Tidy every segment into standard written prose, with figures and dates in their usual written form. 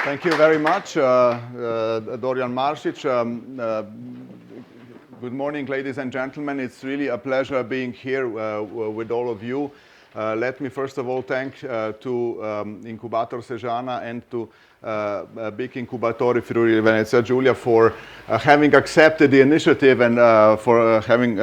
Thank you very much, Dorian Marsic. Good morning, ladies and gentlemen. It's really a pleasure being here with all of you. Let me first of all thank to Incubator Sežana and to Big Incubatori Friuli Venezia Giulia for having accepted the initiative and for having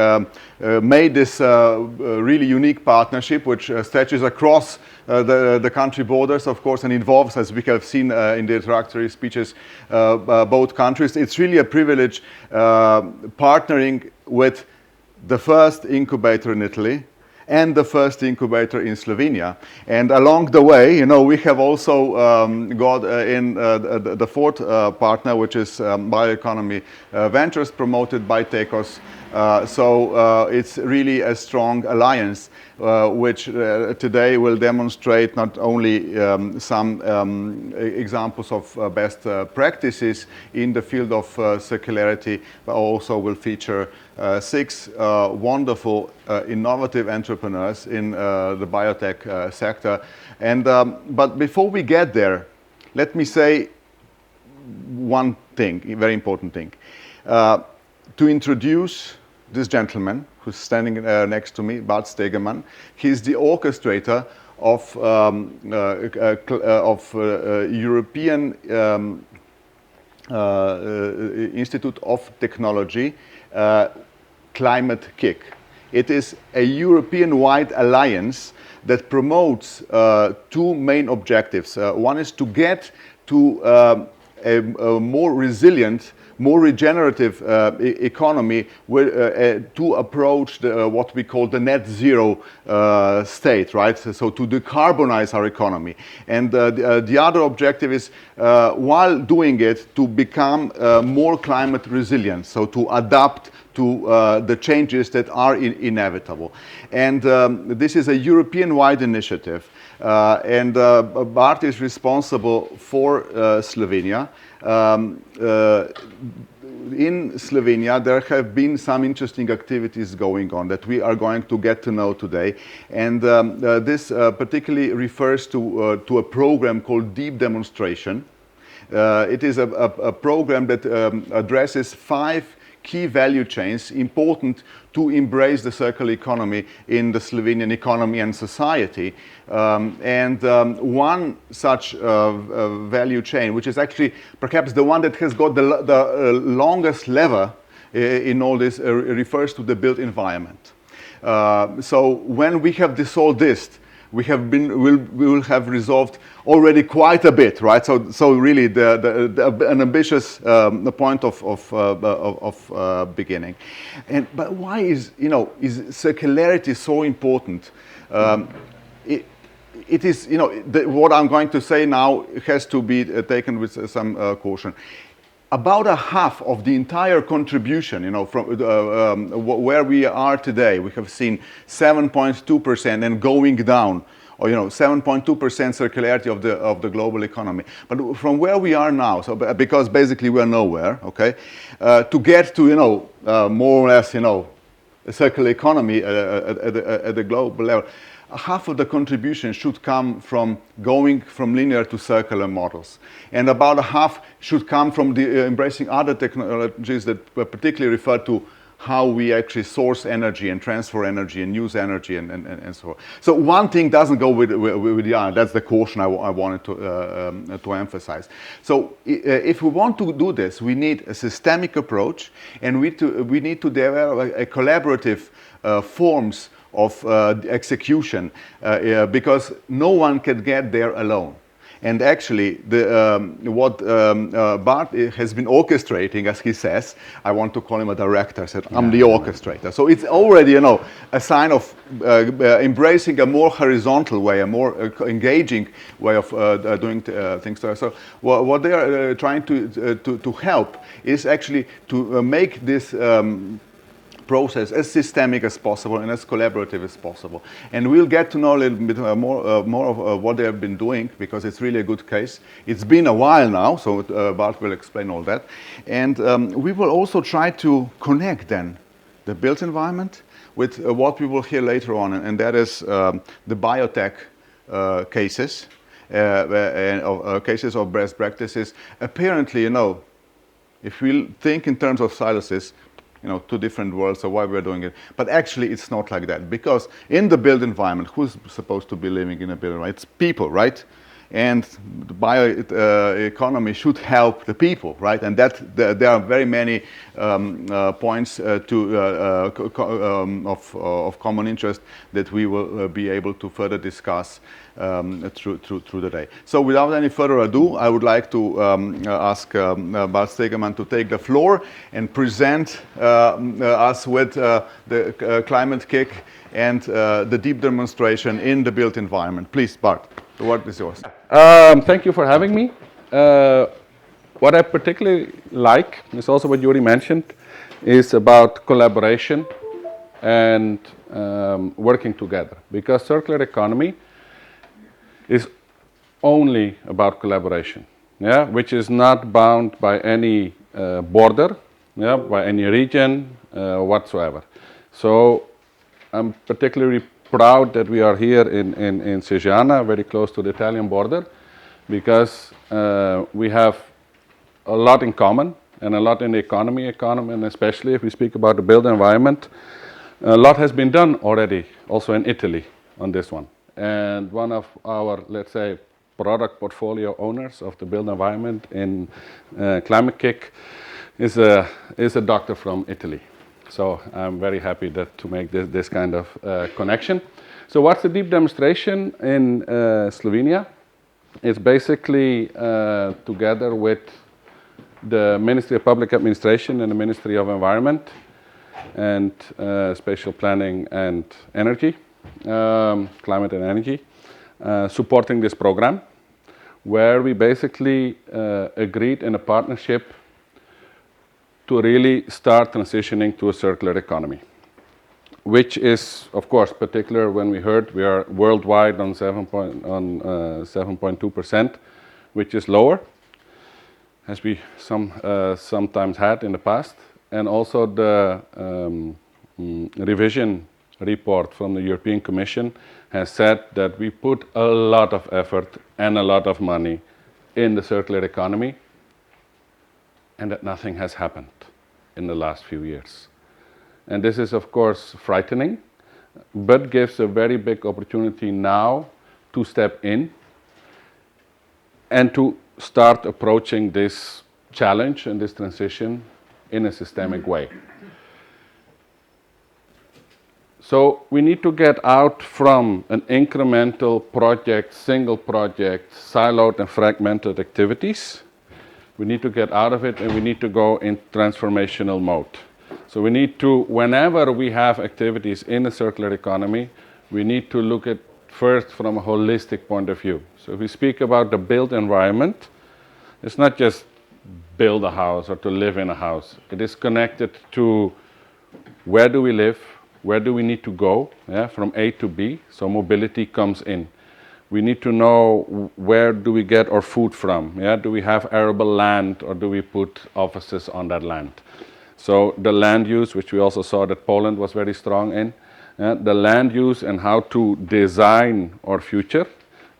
made this really unique partnership, which stretches across the country borders, of course, and involves, as we have seen in the introductory speeches, both countries. It's really a privilege partnering with the first incubator in Italy and the first incubator in Slovenia. And along the way, you know, we have also got in the fourth partner, which is Bioeconomy Ventures, promoted by TECOS. So it's really a strong alliance, which today will demonstrate not only some examples of best practices in the field of circularity, but also will feature 6 wonderful, innovative entrepreneurs in the biotech sector. And but before we get there, let me say one thing, a very important thing. To introduce this gentleman who's standing next to me, Bart Stegemann. He's the orchestrator of European Institute of Technology Climate Kick. It is a European-wide alliance that promotes 2 main objectives. One is to get to a more resilient, more regenerative economy to approach what we call the net zero state, right? So to decarbonize our economy. And the other objective is, while doing it, to become more climate resilient, so to adapt to the changes that are inevitable. And this is a European-wide initiative. And Bart is responsible for Slovenia. In Slovenia, there have been some interesting activities going on that we are going to get to know today. And this particularly refers to a program called Deep Demonstration. It is a program that addresses 5 key value chains important to embrace the circular economy in the Slovenian economy and society. One such value chain, which is actually perhaps the one that has got the longest lever in all this, refers to the built environment. So when we have dissolved this, we will have resolved already quite a bit, right? So really an ambitious point of beginning. But why is circularity so important? It is, what I'm going to say now has to be taken with some caution. About a half of the entire contribution, from where we are today, we have seen 7.2% and going down, or 7.2% circularity of the global economy. But from where we are now, so because basically we are nowhere, okay, to get to more or less a circular economy at the global level. Half of the contribution should come from going from linear to circular models. And about a half should come from the embracing other technologies that particularly refer to how we actually source energy and transfer energy and use energy and so on. So one thing doesn't go with the other. That's the caution I wanted to emphasize. So if we want to do this, we need a systemic approach, and we need to develop a collaborative forms of execution, because no one can get there alone. And actually, what Bart has been orchestrating, as he says, I want to call him a director, said, I'm the orchestrator. So it's already, a sign of embracing a more horizontal way, a more engaging way of doing things. So what they are trying to help is actually to make this process as systemic as possible and as collaborative as possible. And we'll get to know a little bit more of what they have been doing, because it's really a good case. It's been a while now, so Bart will explain all that. And we will also try to connect then the built environment with what we will hear later on, and that is the biotech cases. and cases of best practices. Apparently, you know, if we think in terms of silos, you know, two different worlds, so why we're doing it. But actually, it's not like that, because in the built environment, who's supposed to be living in a built environment? It's people, right? And the bioeconomy should help the people, right? And that there are very many points of common interest that we will be able to further discuss through the day. So without any further ado, I would like to ask Bart Stegemann to take the floor and present us with the climate kick and the deep demonstration in the built environment. Please, Bart, the word is yours. Thank you for having me. What I particularly like is also what Yuri mentioned, is about collaboration and working together, because circular economy is only about collaboration, yeah, which is not bound by any border, yeah, by any region whatsoever. So I'm particularly proud that we are here in Cesana, very close to the Italian border, because we have a lot in common and a lot in the economy, and especially if we speak about the built environment, a lot has been done already, also in Italy, on this one. And one of our, let's say, product portfolio owners of the built environment in Climate Kick is a doctor from Italy. So I'm very happy to make this kind of connection. So what's the deep demonstration in Slovenia? It's basically together with the Ministry of Public Administration and the Ministry of Environment and Spatial Planning and Energy, Climate and Energy, supporting this program, where we basically agreed in a partnership to really start transitioning to a circular economy, which is, of course, particular when we heard we are worldwide on 7.2%, which is lower, as we sometimes had in the past. And also the revision report from the European Commission has said that we put a lot of effort and a lot of money in the circular economy, and that nothing has happened in the last few years. And this is, of course, frightening, but gives a very big opportunity now to step in and to start approaching this challenge and this transition in a systemic way. So we need to get out from an incremental project, single project, siloed and fragmented activities. We need to get out of it, and we need to go in transformational mode. So we need to, whenever we have activities in a circular economy, we need to look at first from a holistic point of view. So if we speak about the built environment, it's not just build a house or to live in a house. It is connected to where do we live, where do we need to go, yeah, from A to B, so mobility comes in. We need to know where do we get our food from, yeah? Do we have arable land, or do we put offices on that land? So the land use, which we also saw that Poland was very strong in, the land use and how to design our future,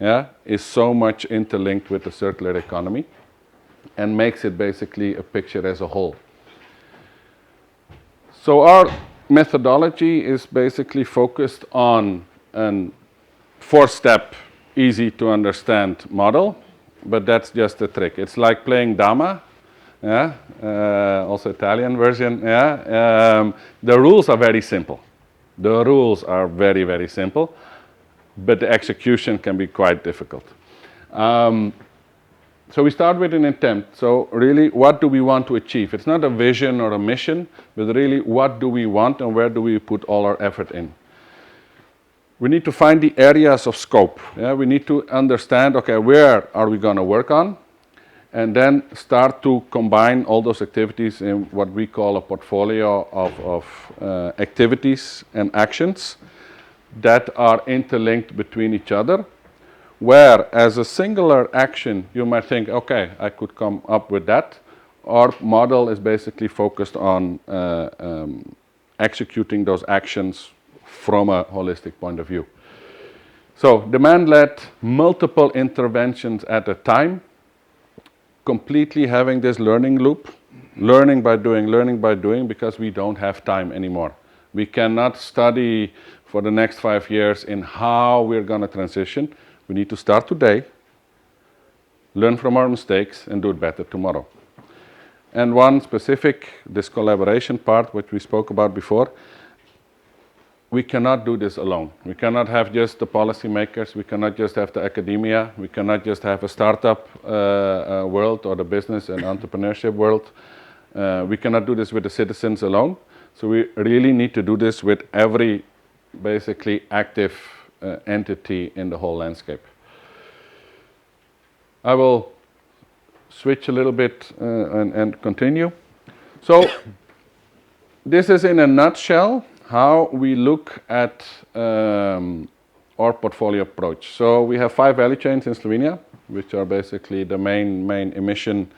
yeah, is so much interlinked with the circular economy and makes it basically a picture as a whole. So our methodology is basically focused on a 4-step, easy to understand model, but that's just a trick. It's like playing dama, yeah, also Italian version, yeah. The rules are very simple. The rules are very, very simple, but the execution can be quite difficult. So we start with an intent. So really, what do we want to achieve? It's not a vision or a mission, but really, what do we want and where do we put all our effort in? We need to find the areas of scope. Yeah? We need to understand, okay, where are we going to work on? And then start to combine all those activities in what we call a portfolio of activities and actions that are interlinked between each other, where as a singular action you might think, okay, I could come up with that. Our model is basically focused on executing those actions from a holistic point of view. So demand-led, multiple interventions at a time, completely having this learning loop, learning by doing, because we don't have time anymore. We cannot study for the next 5 years in how we're going to transition. We need to start today, learn from our mistakes, and do it better tomorrow. And one specific, this collaboration part, which we spoke about before, we cannot do this alone. We cannot have just the policymakers, we cannot just have the academia, we cannot just have a startup world or the business and entrepreneurship world. We cannot do this with the citizens alone. So we really need to do this with every basically active entity in the whole landscape. I will switch a little bit and continue. So this is in a nutshell how we look at our portfolio approach. So we have 5 value chains in Slovenia, which are basically the main emission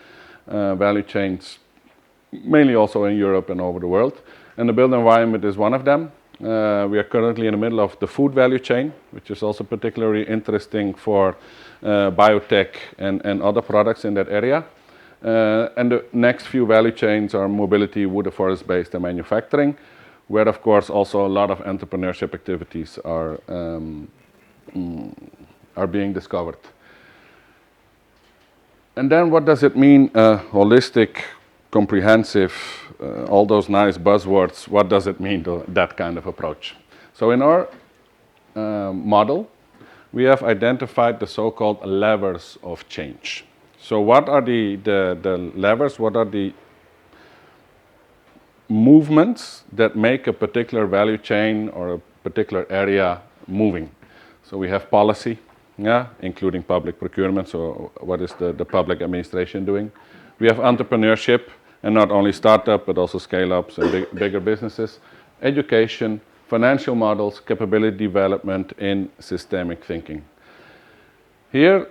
value chains, mainly also in Europe and over the world. And the built environment is one of them. We are currently in the middle of the food value chain, which is also particularly interesting for biotech and other products in that area. And the next few value chains are mobility, wood and forest-based, and manufacturing, where of course also a lot of entrepreneurship activities are being discovered. And then what does it mean, holistic, comprehensive, all those nice buzzwords, what does it mean to that kind of approach? So in our model, we have identified the so-called levers of change. So what are the levers, what are the movements that make a particular value chain or a particular area moving? So we have policy, including public procurement, so what is the public administration doing? We have entrepreneurship, and not only startup, but also scale-ups and bigger businesses. Education, financial models, capability development in systemic thinking. Here,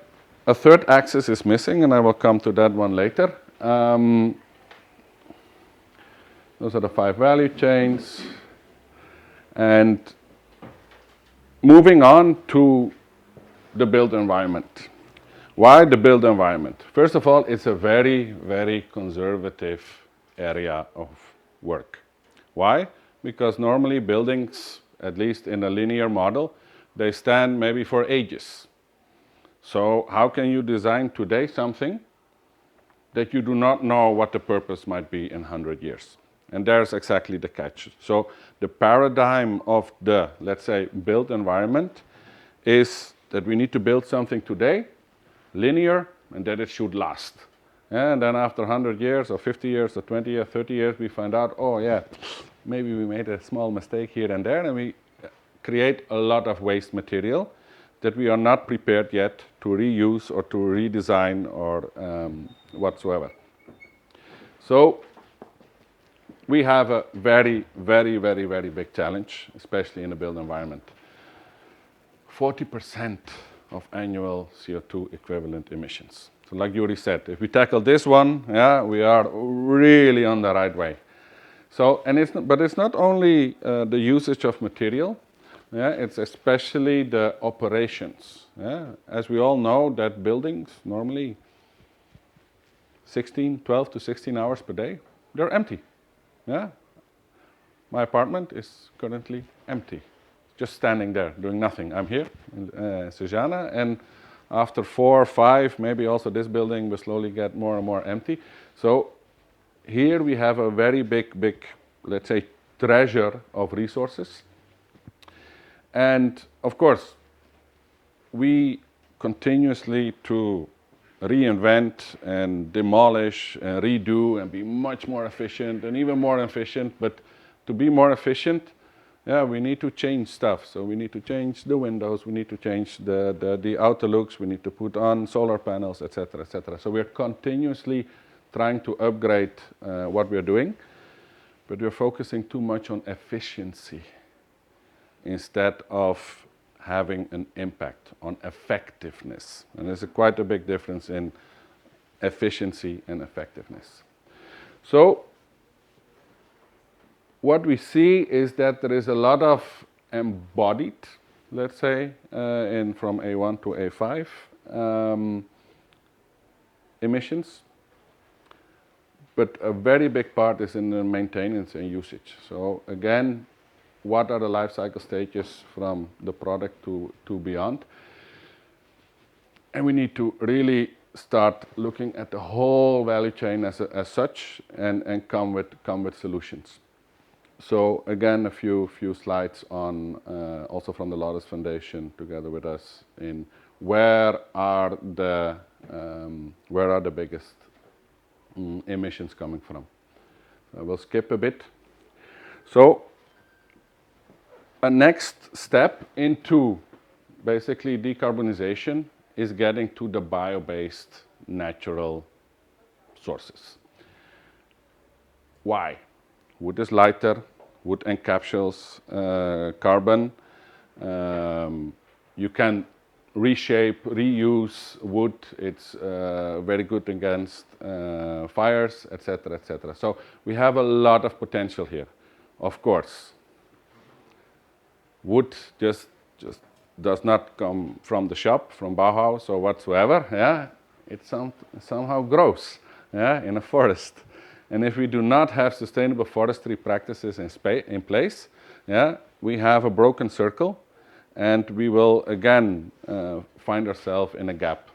a third axis is missing, and I will come to that one later. Those are the 5 value chains. And moving on to the built environment. Why the built environment? First of all, it's a very, very conservative area of work. Why? Because normally buildings, at least in a linear model, they stand maybe for ages. So how can you design today something that you do not know what the purpose might be in 100 years? And there's exactly the catch. So the paradigm of the, let's say, built environment is that we need to build something today, linear, and that it should last. And then after 100 years or 50 years or 20 years, 30 years, we find out, oh yeah, maybe we made a small mistake here and there, and we create a lot of waste material that we are not prepared yet to reuse or to redesign or whatsoever. So we have a very, very, very, very big challenge, especially in the built environment. 40% of annual CO2 equivalent emissions. So like Yuri said, if we tackle this one, we are really on the right way. So, but it's not only the usage of material, it's especially the operations. As we all know, that buildings normally 12 to 16 hours per day, they're empty. My apartment is currently empty, just standing there, doing nothing. I'm here in Sejana, and after 4 or 5, maybe also this building will slowly get more and more empty. So here we have a very big, let's say, treasure of resources. And of course, we continuously to reinvent and demolish and redo and be much more efficient and even more efficient. But to be more efficient, we need to change stuff. So we need to change the windows, we need to change the outer looks, we need to put on solar panels, etc., etc. So we're continuously trying to upgrade what we're doing, but we're focusing too much on efficiency instead of having an impact on effectiveness. And there's quite a big difference in efficiency and effectiveness. So what we see is that there is a lot of embodied let's say, in from A1 to A5 emissions. But a very big part is in the maintenance and usage. So again, what are the life cycle stages from the product to beyond? And we need to really start looking at the whole value chain as such and come with solutions. So again, a few slides on also from the Lotus Foundation together with us in where are the biggest emissions coming from. I will skip a bit. So a next step into basically decarbonization is getting to the bio-based natural sources. Why? Wood is lighter, wood encapsulates carbon. You can reshape, reuse wood. It's very good against fires, etc., etc. So we have a lot of potential here. Of course, wood just does not come from the shop, from Bauhaus or whatsoever. Yeah, it somehow grows. Yeah, in a forest. And if we do not have sustainable forestry practices in place, yeah, we have a broken circle, and we will again find ourselves in a gap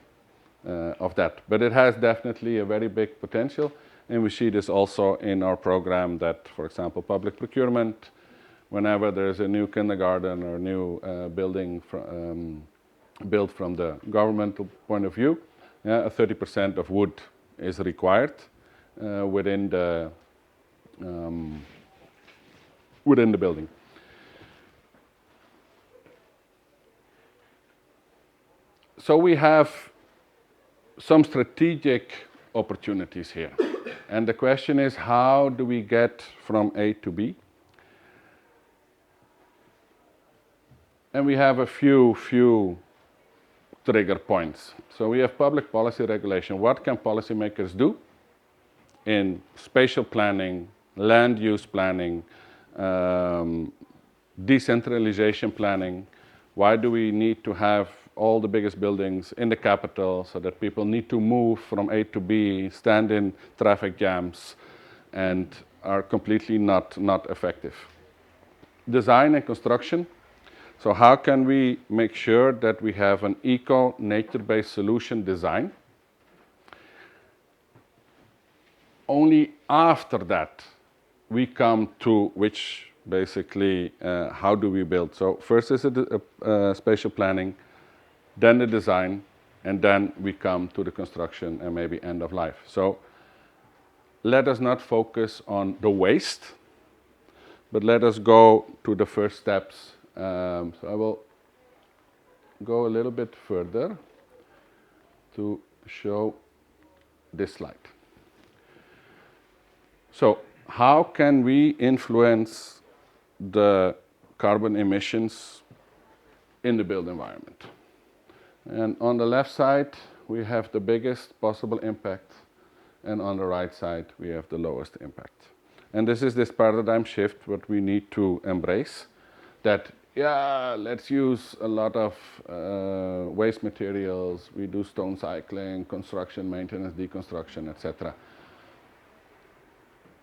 of that. But it has definitely a very big potential, and we see this also in our program that, for example, public procurement, whenever there's a new kindergarten or new building built from the governmental point of view, yeah, 30% of wood is required within the building. So we have some strategic opportunities here. And the question is, how do we get from A to B? And we have a few trigger points. So we have public policy regulation. What can policymakers do in spatial planning, land use planning, decentralization planning? Why do we need to have all the biggest buildings in the capital so that people need to move from A to B, stand in traffic jams, and are completely not effective? Design and construction. So how can we make sure that we have an eco-nature-based solution design? Only after that we come to which basically how do we build. So first is spatial planning, then the design, and then we come to the construction and maybe end of life. So let us not focus on the waste, but let us go to the first steps. So I will go a little bit further to show this slide. So how can we influence the carbon emissions in the built environment? And on the left side, we have the biggest possible impact, and on the right side, we have the lowest impact. And this is this paradigm shift what we need to embrace, that, yeah, let's use a lot of waste materials, we do stone cycling, construction, maintenance, deconstruction, etc.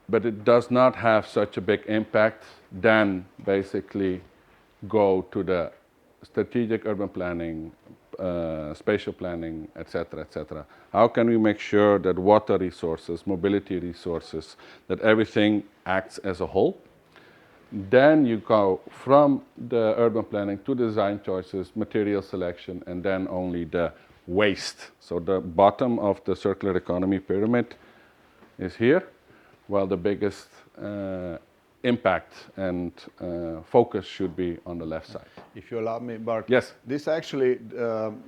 But it does not have such a big impact, then basically go to the strategic urban planning, spatial planning, etc., etc. How can we make sure that water resources, mobility resources, that everything acts as a whole? Then you go from the urban planning to design choices, material selection, and then only the waste. So the bottom of the circular economy pyramid is here, while the biggest impact and focus should be on the left side. If you allow me, Bart. Yes. This actually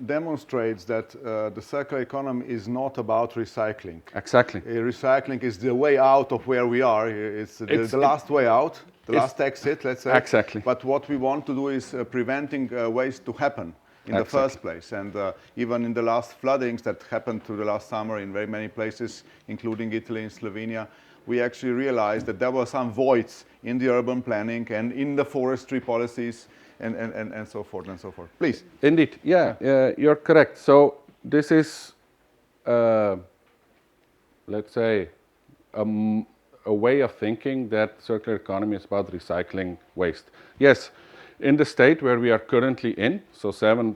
demonstrates that the circular economy is not about recycling. Exactly. Recycling is the way out of where we are. It's the last way out, the last exit, let's say. Exactly. But what we want to do is preventing waste to happen in the first place. And even in the last floodings that happened through the last summer in very many places, including Italy and Slovenia, we actually realized that there were some voids in the urban planning and in the forestry policies and so forth and so forth. Please. Indeed, yeah, you're correct. So this is, let's say, a way of thinking that circular economy is about recycling waste. Yes, in the state where we are currently in, so 7%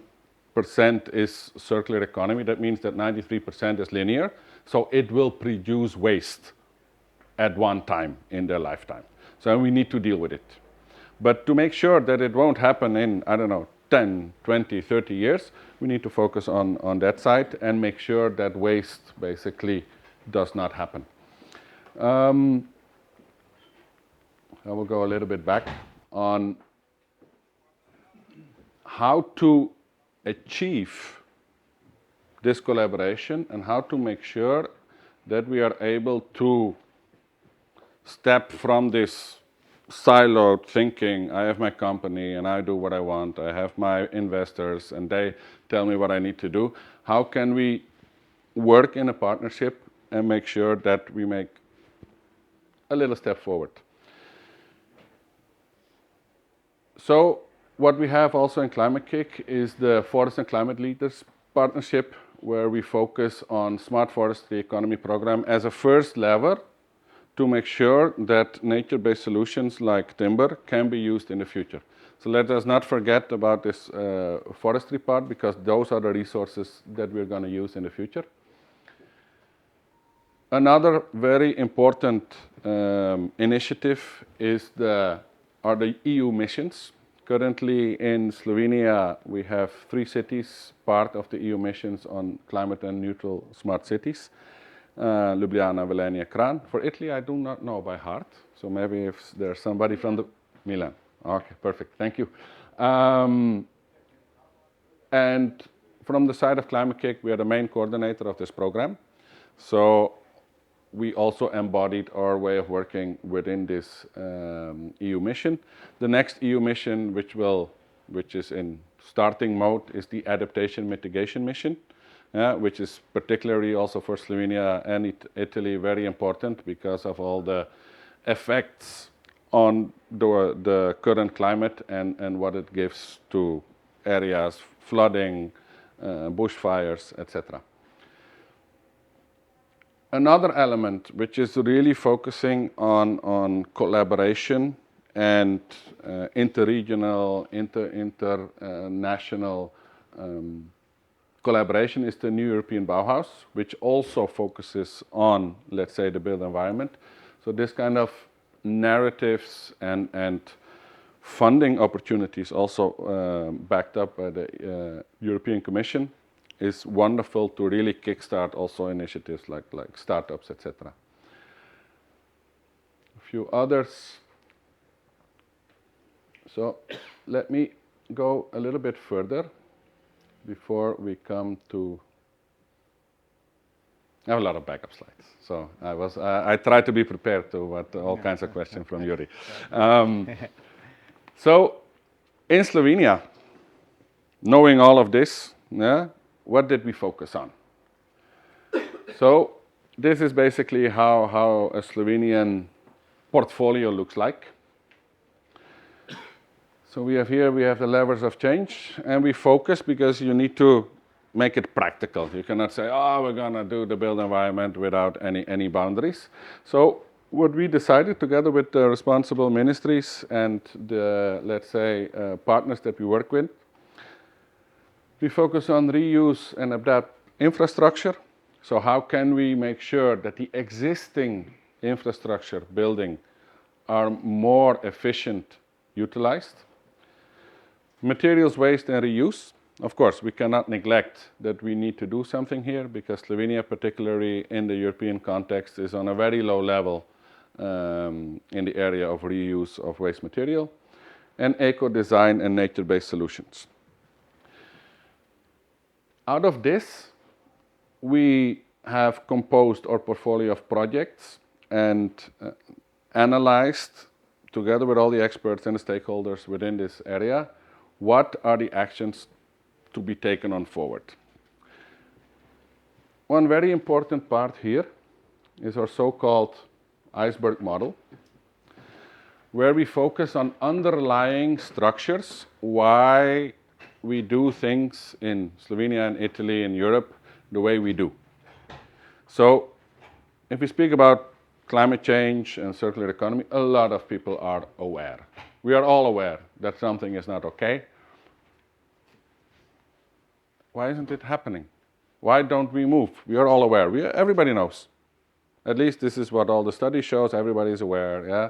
is circular economy, that means that 93% is linear, so it will produce waste at one time in their lifetime. So we need to deal with it. But to make sure that it won't happen in, I don't know, 10, 20, 30 years, we need to focus on that side and make sure that waste basically does not happen. I will go a little bit back on how to achieve this collaboration and how to make sure that we are able to step from this siloed thinking. I have my company and I do what I want. I have my investors and they tell me what I need to do. How can we work in a partnership and make sure that we make a little step forward? So what we have also in Climate Kick is the Forest and Climate Leaders Partnership, where we focus on smart forestry economy program as a first lever to make sure that nature-based solutions like timber can be used in the future. So let us not forget about this forestry part, because those are the resources that we're going to use in the future. Another very important initiative are the EU missions. Currently in Slovenia, we have 3 cities part of the EU missions on climate and neutral smart cities. Ljubljana, Velenje, Kranj. For Italy, I do not know by heart. So maybe if there's somebody from the Milan. Okay, perfect. Thank you. And from the side of Climate Kick, we are the main coordinator of this program. So we also embodied our way of working within this EU mission. The next EU mission, which is in starting mode, is the adaptation mitigation mission. Which is particularly also for Slovenia and Italy very important because of all the effects on the current climate and what it gives to areas, flooding, bushfires, etc. Another element which is really focusing on collaboration and interregional, international collaboration is the new European Bauhaus, which also focuses on, let's say, the built environment. So this kind of narratives and funding opportunities, also backed up by the European Commission, is wonderful to really kickstart also initiatives like startups, etc. A few others. So let me go a little bit further before we come to. I have a lot of backup slides, so I tried to be prepared to all kinds of questions from Yuri. So in Slovenia, knowing all of this, what did we focus on? So this is basically how a Slovenian portfolio looks like. So we have the levers of change, and we focus because you need to make it practical. You cannot say, oh, we're going to do the built environment without any boundaries. So what we decided together with the responsible ministries and the, let's say, partners that we work with, we focus on reuse and adapt infrastructure. So how can we make sure that the existing infrastructure building are more efficient utilized? Materials waste and reuse. Of course, we cannot neglect that we need to do something here, because Slovenia, particularly in the European context, is on a very low level in the area of reuse of waste material, and eco-design and nature-based solutions. Out of this, we have composed our portfolio of projects and analyzed, together with all the experts and the stakeholders within this area, what are the actions to be taken on forward. One very important part here is our so-called iceberg model, where we focus on underlying structures, why we do things in Slovenia and Italy and Europe the way we do. So if we speak about climate change and circular economy, a lot of people are aware. We are all aware that something is not okay. Why isn't it happening? Why don't we move? We are all aware. Everybody knows. At least this is what all the study shows. Everybody is aware. Yeah.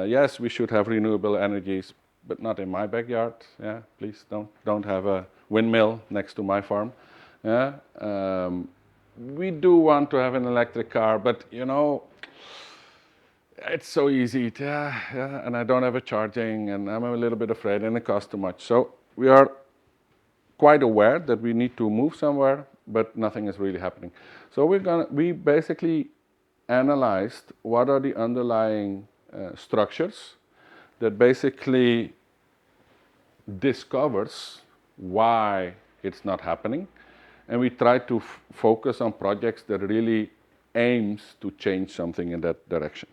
Yes, we should have renewable energies, but not in my backyard. Yeah. Please don't have a windmill next to my farm. Yeah. We do want to have an electric car, but you know, it's so easy. Yeah. And I don't have a charging, and I'm a little bit afraid, and it costs too much. So we are quite aware that we need to move somewhere, but nothing is really happening. So we basically analyzed what are the underlying structures that basically discovers why it's not happening, and we try to focus on projects that really aims to change something in that direction.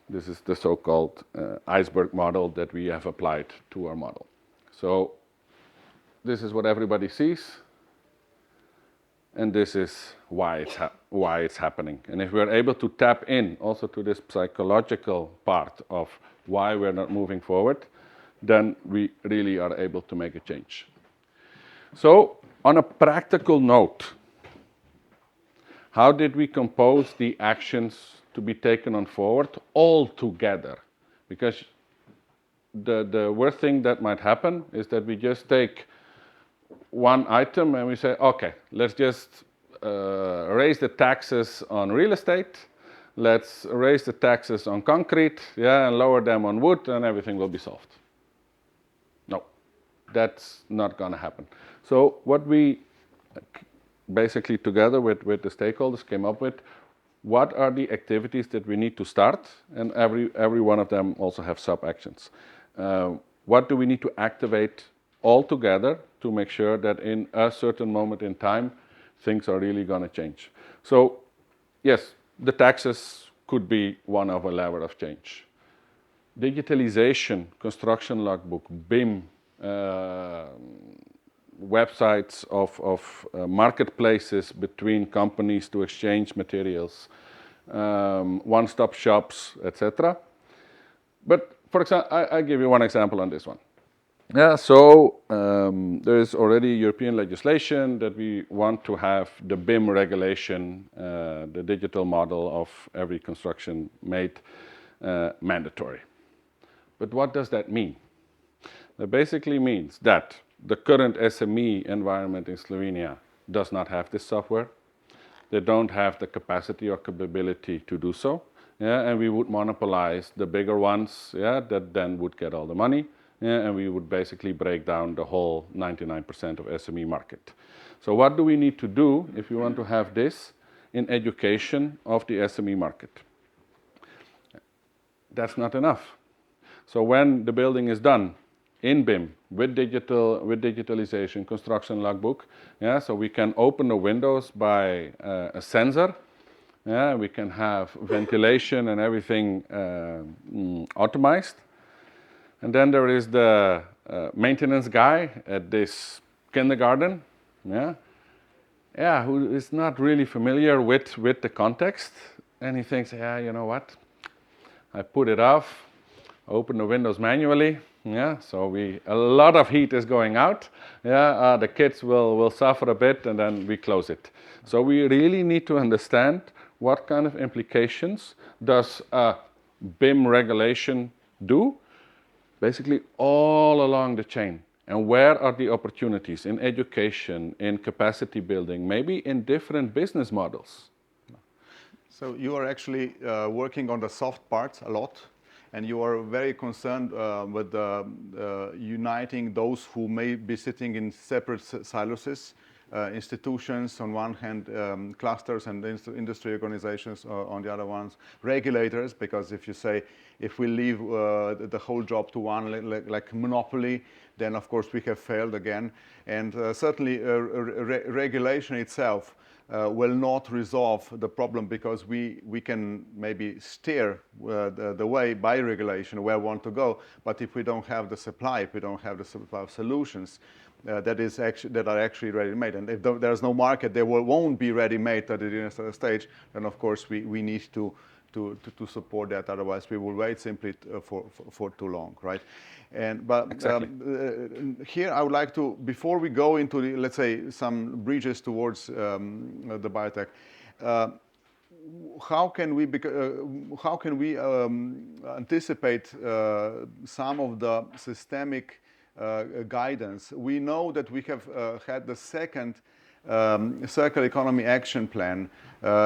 This is the so-called iceberg model that we have applied to our model. So this is what everybody sees, and this is why it's happening. And if we're able to tap in also to this psychological part of why we're not moving forward, then we really are able to make a change. So on a practical note, how did we compose the actions to be taken on forward all together? Because the worst thing that might happen is that we just take one item and we say, okay, let's just raise the taxes on real estate, let's raise the taxes on concrete, yeah, and lower them on wood, and everything will be solved. No, that's not going to happen. So what we basically together with the stakeholders came up with, what are the activities that we need to start, and every one of them also have sub-actions. What do we need to activate all together to make sure that in a certain moment in time, things are really going to change. So, yes, the taxes could be one of a lever of change. Digitalization, construction logbook, BIM, websites of marketplaces between companies to exchange materials, one-stop shops, etc. But for example, I give you one example on this one. Yeah, so there is already European legislation that we want to have the BIM regulation, the digital model of every construction made mandatory. But what does that mean? That basically means that the current SME environment in Slovenia does not have this software. They don't have the capacity or capability to do so. Yeah, and we would monopolize the bigger ones, yeah, that then would get all the money. Yeah, and we would basically break down the whole 99% of SME market. So what do we need to do if we want to have this in education of the SME market? That's not enough. So when the building is done in BIM with digitalization, construction logbook, yeah, so we can open the windows by a sensor. Yeah, we can have ventilation and everything optimized. And then there is the maintenance guy at this kindergarten, who is not really familiar with the context, and he thinks, yeah, you know what? I put it off, open the windows manually, yeah. So a lot of heat is going out, yeah. The kids will suffer a bit, and then we close it. So we really need to understand what kind of implications does a BIM regulation do. Basically all along the chain, and where are the opportunities in education, in capacity building, maybe in different business models. So you are actually working on the soft parts a lot, and you are very concerned with uniting those who may be sitting in separate silos, institutions on one hand, clusters and industry organizations on the other ones, regulators, because if we leave the whole job to one like monopoly, then of course we have failed again. And certainly regulation itself will not resolve the problem, because we can maybe steer the way by regulation where we want to go, but if we don't have the supply, if we don't have the supply of solutions that are actually ready-made, and if there's no market, they won't be ready-made at the initial stage, then of course we need to support that. Otherwise, we will wait simply for too long, right? But Exactly. here I would like to, before we go into the, let's say, some bridges towards the biotech, how can we anticipate some of the systemic guidance? We know that we have had the second Circular Economy Action Plan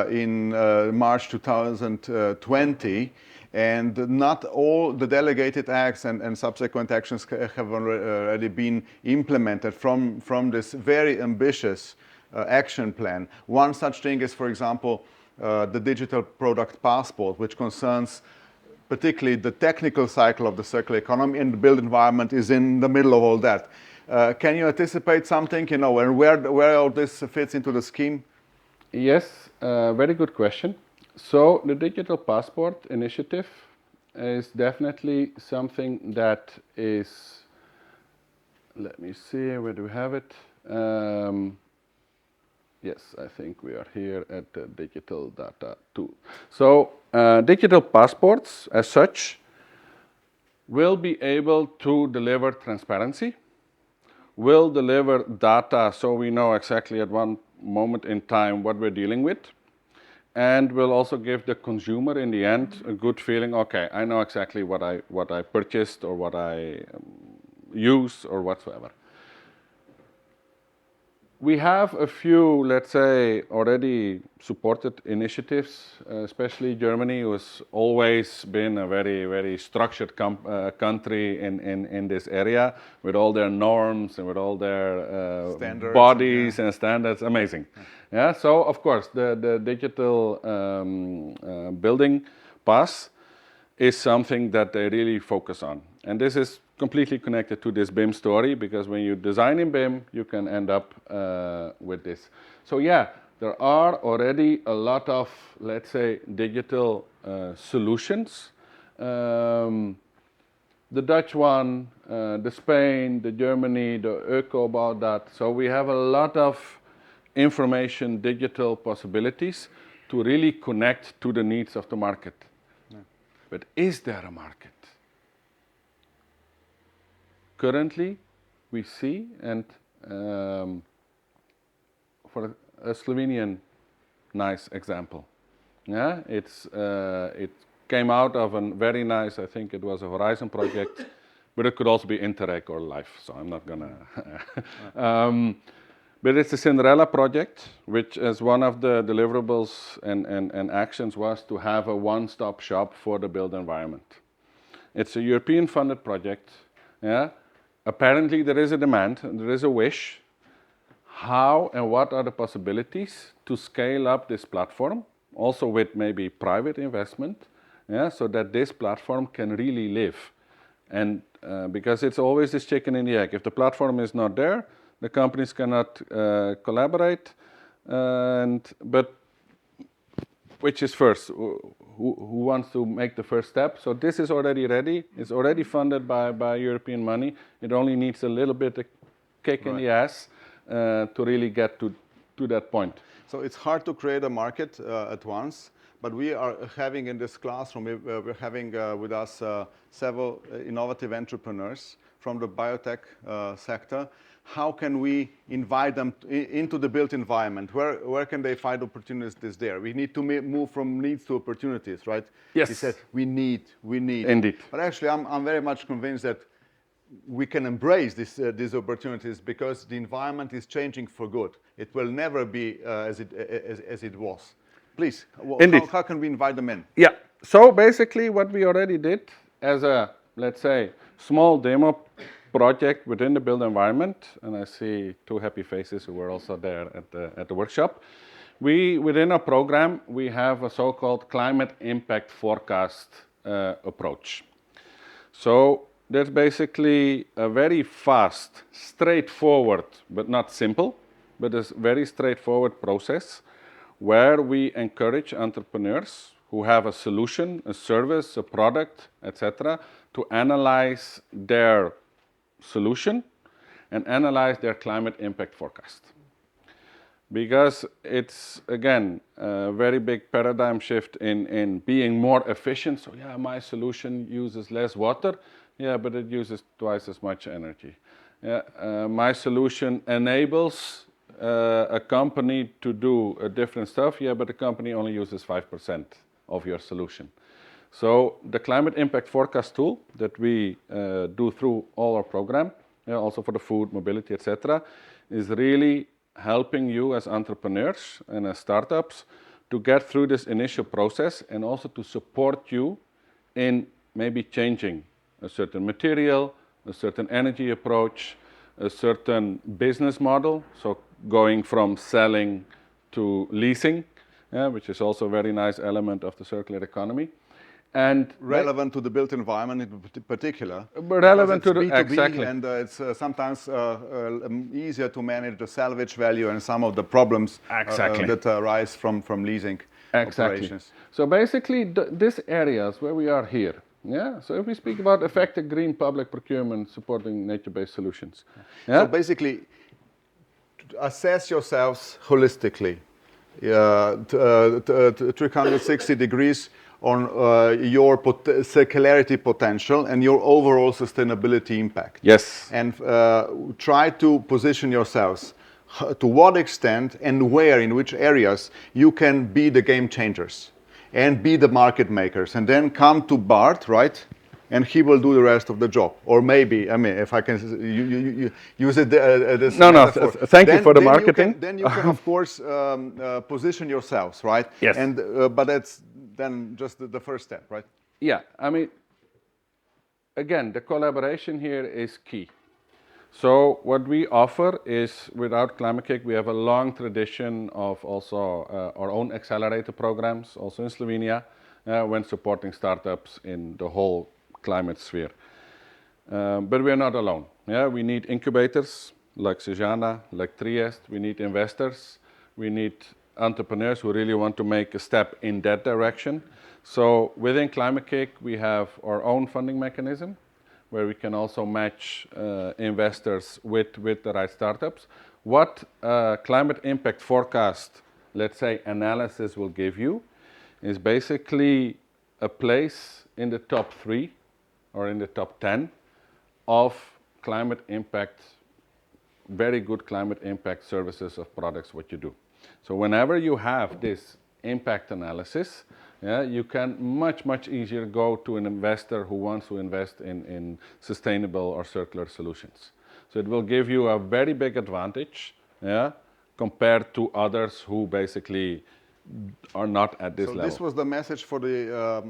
in March 2020, and not all the delegated acts and subsequent actions have already been implemented from this very ambitious action plan. One such thing is, for example, the digital product passport, which concerns particularly the technical cycle of the circular economy, and the built environment is in the middle of all that. Can you anticipate something, and where all this fits into the scheme? Yes, very good question. So the digital passport initiative is definitely something that is, let me see, where do we have it? Yes, I think we are here at the digital data tool. So digital passports as such will be able to deliver transparency, will deliver data so we know exactly at one moment in time what we're dealing with, and will also give the consumer in the end a good feeling, okay, I know exactly what I purchased or what I use or whatsoever. We have a few, let's say, already supported initiatives, especially Germany, who has always been a very, very structured country in this area, with all their norms and with all their bodies and standards. Amazing. Yeah. So, of course, the digital building pass is something that they really focus on. And this is completely connected to this BIM story, because when you design in BIM, you can end up with this. So yeah, there are already a lot of, let's say, digital solutions. The Dutch one, the Spain, the Germany, the Eco about that. So we have a lot of information, digital possibilities to really connect to the needs of the market. Yeah. But is there a market? Currently, we see, and for a Slovenian nice example, yeah, it came out of a very nice, I think it was a Horizon project, but it could also be Interreg or Life, so I'm not gonna. But it's the Cinderella project, which as one of the deliverables and actions was to have a one-stop shop for the built environment. It's a European funded project, yeah. Apparently there is a demand, there is a wish. How and what are the possibilities to scale up this platform, also with maybe private investment, yeah, so that this platform can really live. And because it's always this chicken and the egg. If the platform is not there, the companies cannot collaborate. But which is first? Who wants to make the first step? So this is already ready. It's already funded by European money. It only needs a little bit of kick in the ass to really get to that point. So it's hard to create a market at once, but we are having in this classroom, we're having with us several innovative entrepreneurs from the biotech sector. How can we invite them into the built environment? Where can they find opportunities there? We need to move from needs to opportunities, right? Yes. He said, we need. Indeed. But actually, I'm very much convinced that we can embrace these opportunities, because the environment is changing for good. It will never be as it was. Please, how can we invite them in? Yeah. So basically, what we already did as a, let's say, small demo project within the built environment, and I see two happy faces who were also there at the workshop. Within our program, we have a so-called climate impact forecast approach. So that's basically a very fast, straightforward, but not simple, but a very straightforward process where we encourage entrepreneurs who have a solution, a service, a product, etc., to analyze their solution and analyze their climate impact forecast. Because it's, again, a very big paradigm shift in being more efficient. So yeah, my solution uses less water, yeah, but it uses twice as much energy. Yeah, my solution enables a company to do a different stuff, yeah, but the company only uses 5% of your solution. So the climate impact forecast tool that we do through all our program, also for the food, mobility, etc., is really helping you as entrepreneurs and as startups to get through this initial process and also to support you in maybe changing a certain material, a certain energy approach, a certain business model, so going from selling to leasing, which is also a very nice element of the circular economy. And relevant to the built environment in particular. Relevant to the B2B, exactly, and it's sometimes easier to manage the salvage value and some of the problems that arise from leasing operations. So basically, these areas where we are here. Yeah. So if we speak about effective green public procurement supporting nature-based solutions. Yeah? So basically, assess yourselves holistically, 360 degrees on your circularity potential and your overall sustainability impact. Yes. And try to position yourselves to what extent and where, in which areas you can be the game changers and be the market makers, and then come to Bart, right? And he will do the rest of the job. Or maybe, I mean, if I can use it this metaphor. Thank you for the marketing. Then you can, of course, position yourselves, right? Yes. And, but that's then just the first step, right? Yeah, I mean, again, the collaboration here is key. So what we offer is, without Climate Kick, we have a long tradition of also our own accelerator programs, also in Slovenia, when supporting startups in the whole climate sphere. But we're not alone. Yeah, we need incubators like Sejana, like Trieste. We need investors. We need entrepreneurs who really want to make a step in that direction. So within Climate Kick, we have our own funding mechanism, where we can also match investors with the right startups. What climate impact forecast, let's say, analysis will give you is basically a place in the top 3 or in the top 10 of climate impact, very good climate impact services of products, what you do. So whenever you have this impact analysis, yeah, you can much easier go to an investor who wants to invest in sustainable or circular solutions. So it will give you a very big advantage, yeah, compared to others who basically are not at this level. So this was the message for the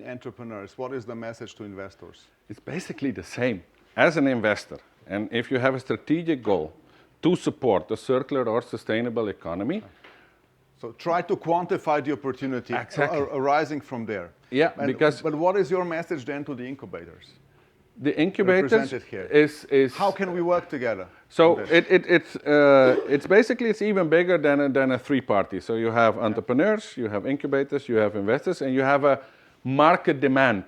entrepreneurs. What is the message to investors? It's basically the same. As an investor, and if you have a strategic goal to support the circular or sustainable economy, so try to quantify the opportunity arising from there. Yeah, but what is your message then to the incubators? The incubators is how can we work together? So it's basically, it's even bigger than a three-party. So you have entrepreneurs, you have incubators, you have investors, and you have a market demand.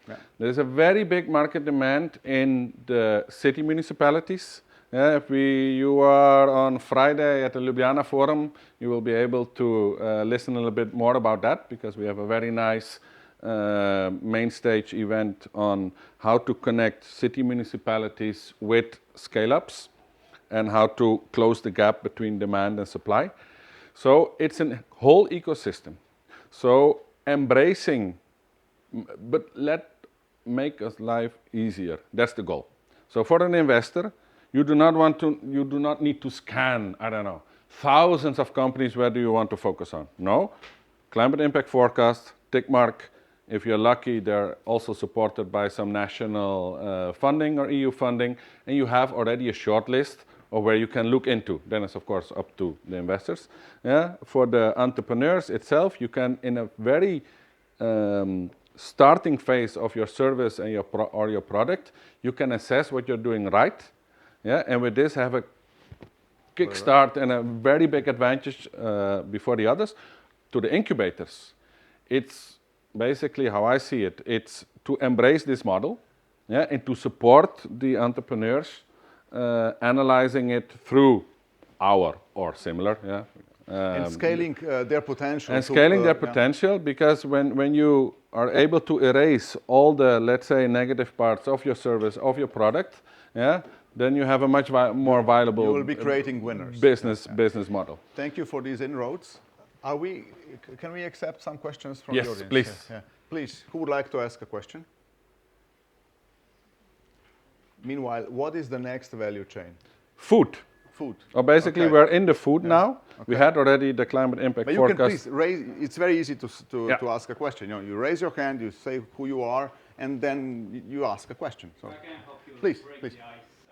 Yeah. There's a very big market demand in the city municipalities. If you are on Friday at the Ljubljana Forum, you will be able to listen a little bit more about that, because we have a very nice main stage event on how to connect city municipalities with scale-ups and how to close the gap between demand and supply. So it's a whole ecosystem. So embracing, but make us life easier. That's the goal. So for an investor, you do not need to scan, I don't know, thousands of companies. Where do you want to focus on? No, climate impact forecast, tick mark. If you're lucky, they're also supported by some national funding or EU funding, and you have already a short list of where you can look into. Then it's of course up to the investors. Yeah? For the entrepreneurs itself, you can, in a very starting phase of your service and your product, you can assess what you're doing right. Yeah? And with this, have a kickstart and a very big advantage before the others. To the incubators, it's basically how I see it. It's to embrace this model, yeah, and to support the entrepreneurs analyzing it through our or similar, yeah. And scaling their potential. And scaling their potential, because when you are able to erase all the, let's say, negative parts of your service, of your product, yeah, then you have a much more viable you will be creating winners. business model. Thank you for these inroads. Can we accept some questions from yes, the audience? Please. Yeah. Please, who would like to ask a question? Meanwhile, what is the next value chain? Food. Food. Basically, we're in the food now. Okay. We had already the climate impact but forecast. You can please raise. It's very easy to ask a question. You raise your hand, you say who you are, and then you ask a question. So, I can help you please.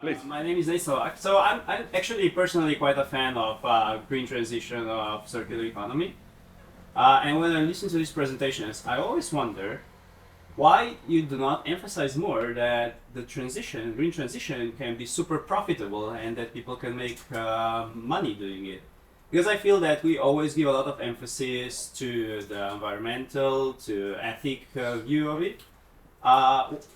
Please. My name is Nestor. So I'm actually personally quite a fan of green transition, of circular economy. And when I listen to these presentations, I always wonder why you do not emphasize more that the green transition can be super profitable and that people can make money doing it. Because I feel that we always give a lot of emphasis to the environmental, to ethic view of it.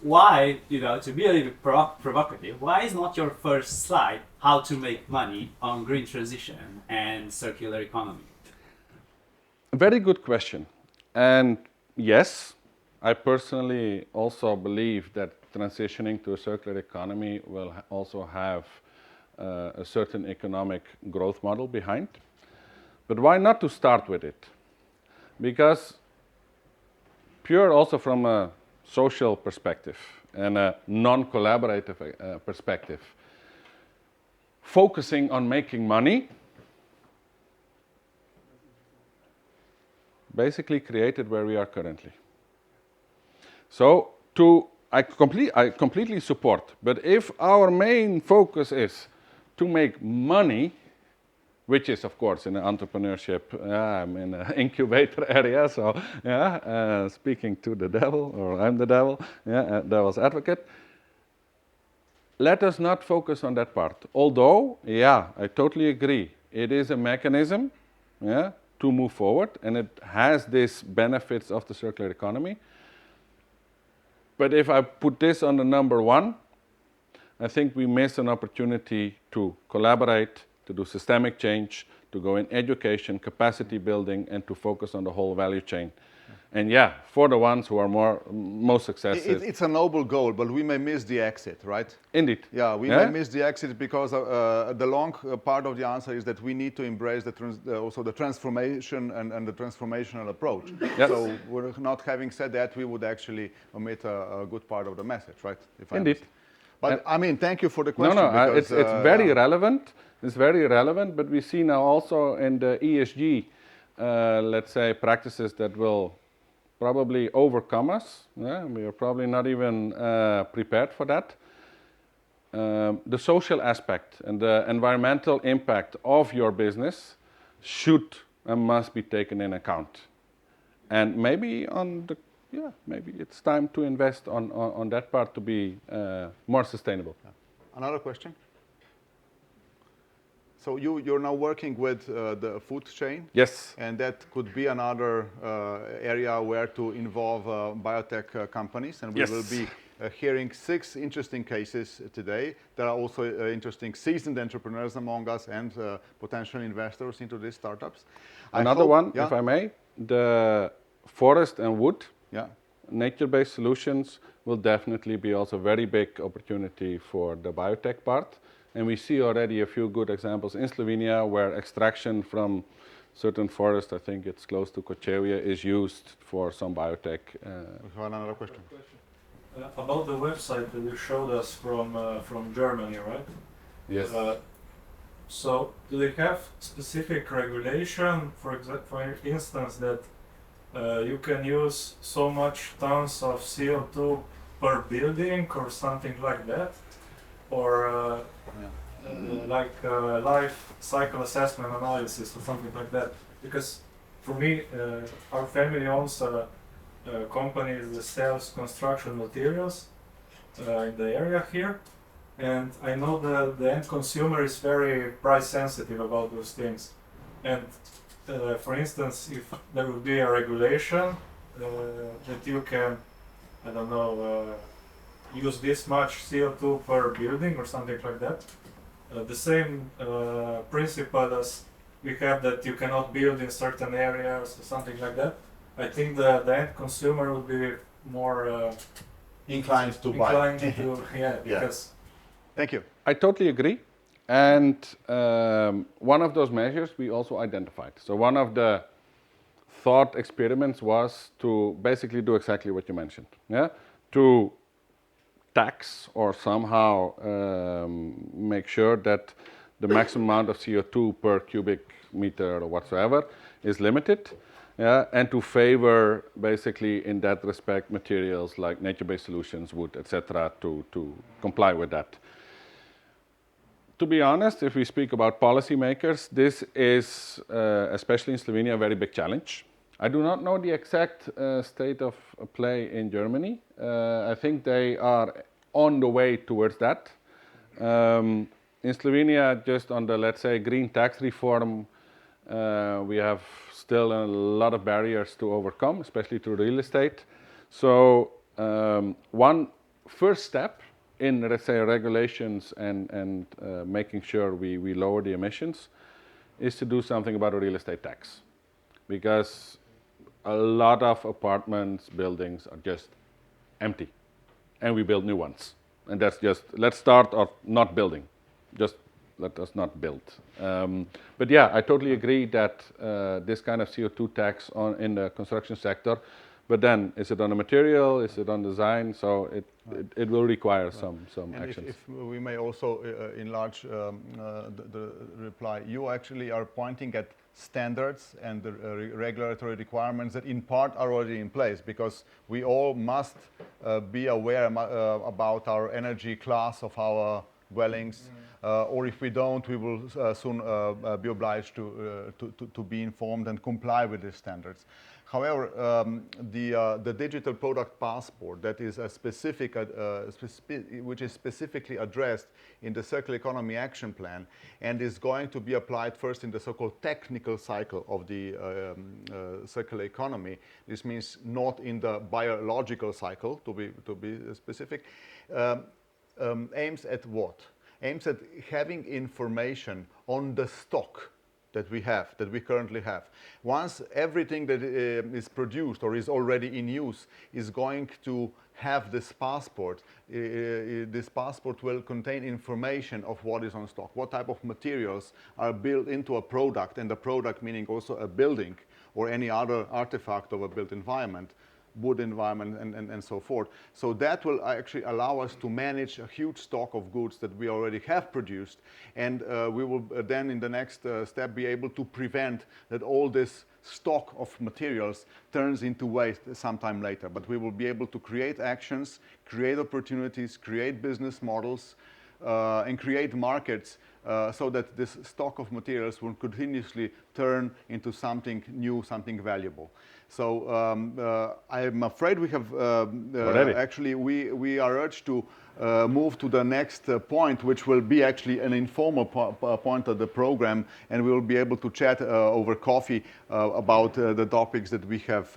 Why, to be a little bit provocative, why is not your first slide how to make money on green transition and circular economy? A very good question. And yes, I personally also believe that transitioning to a circular economy will also have a certain economic growth model behind. But why not to start with it? Because pure also from a social perspective and a non-collaborative perspective, focusing on making money basically created where we are currently. So I completely support, but if our main focus is to make money, which is of course in the entrepreneurship, I'm in an incubator area, so speaking to the devil, or I'm the devil, devil's advocate. Let us not focus on that part. Although, I totally agree, it is a mechanism, to move forward, and it has these benefits of the circular economy. But if I put this on the number one, I think we miss an opportunity to collaborate, to do systemic change, to go in education, capacity building, and to focus on the whole value chain. And for the ones who are most successful. It's a noble goal, but we may miss the exit, right? Indeed. Yeah, we may miss the exit because the long part of the answer is that we need to embrace also the transformation and the transformational approach. Yes. So we're not having said that, we would actually omit a good part of the message, right? Indeed. But I mean, thank you for the question. It's very relevant. It's very relevant, but we see now also in the ESG, let's say, practices that will probably overcome us. We are probably not even prepared for that. The social aspect and the environmental impact of your business should and must be taken in account. And maybe maybe it's time to invest on that part to be more sustainable. Another question? So you're now working with the food chain? Yes. And that could be another area where to involve biotech companies. And we will be hearing 6 interesting cases today. There are also interesting seasoned entrepreneurs among us and potential investors into these startups. Another one, if I may, the forest and wood. Nature-based solutions will definitely be also a very big opportunity for the biotech part. And we see already a few good examples in Slovenia where extraction from certain forests, I think it's close to Kočevje, is used for some biotech. Another question. About the website that you showed us from Germany, right? Yes. So do they have specific regulation, for instance, that you can use so much tons of CO2 per building or something like that? Or like life cycle assessment analysis or something like that? Because for me, our family owns a company that sells construction materials in the area here, And I know that the end consumer is very price sensitive about those things. And for instance, if there would be a regulation that you can, I don't know, use this much CO2 per building or something like that, the same principle as we have that you cannot build in certain areas or something like that, I think the end consumer would be more Inclined to buy. inclined to, yeah, because Thank you. I totally agree. And one of those measures we also identified. So one of the thought experiments was to basically do exactly what you mentioned. Yeah, to tax or somehow make sure that the maximum amount of CO2 per cubic meter or whatsoever is limited. Yeah, and to favor basically in that respect materials like nature-based solutions, wood, etc. to comply with that. To be honest, if we speak about policymakers, this is, especially in Slovenia, a very big challenge. I do not know the exact state of play in Germany. I think they are on the way towards that. In Slovenia, just on the, let's say, green tax reform, we have still a lot of barriers to overcome, especially to real estate. So one first step in, let's say, regulations and making sure we lower the emissions is to do something about a real estate tax. Because a lot of apartments, buildings are just empty. And we build new ones. And that's just, let's start off not building. Just let us not build. But yeah, I totally agree that this kind of CO2 tax in the construction sector, but then is it on the material, is it on design? So it will require some actions. If we may also enlarge the reply, you actually are pointing at standards and the regulatory requirements that in part are already in place, because we all must be aware about our energy class of our dwellings, or if we don't, we will soon be obliged to be informed and comply with these standards. However, the digital product passport that is a specific, which is specifically addressed in the circular economy action plan and is going to be applied first in the so-called technical cycle of the circular economy. This means not in the biological cycle, to be specific. Aims at what? Aims at having information on the stock that we currently have. Once everything that is produced or is already in use is going to have this passport will contain information of what is on stock, what type of materials are built into a product, and the product meaning also a building or any other artifact of a built environment, wood environment, and so forth. So that will actually allow us to manage a huge stock of goods that we already have produced, and we will then in the next step be able to prevent that all this stock of materials turns into waste sometime later. But we will be able to create actions, create opportunities, create business models, and create markets so that this stock of materials will continuously turn into something new, something valuable. So I'm afraid we have actually we are urged to move to the next point, which will be actually an informal point of the program, and we will be able to chat over coffee about the topics that we have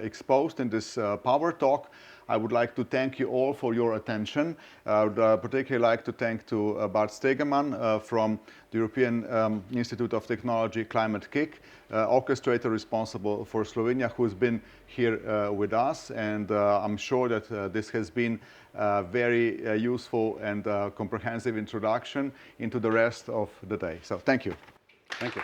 exposed in this Power Talk. I would like to thank you all for your attention. I would particularly like to thank Bart Stegemann from the European Institute of Technology Climate KIC, orchestrator responsible for Slovenia, who has been here with us. And I'm sure that this has been a very useful and comprehensive introduction into the rest of the day. So thank you. Thank you.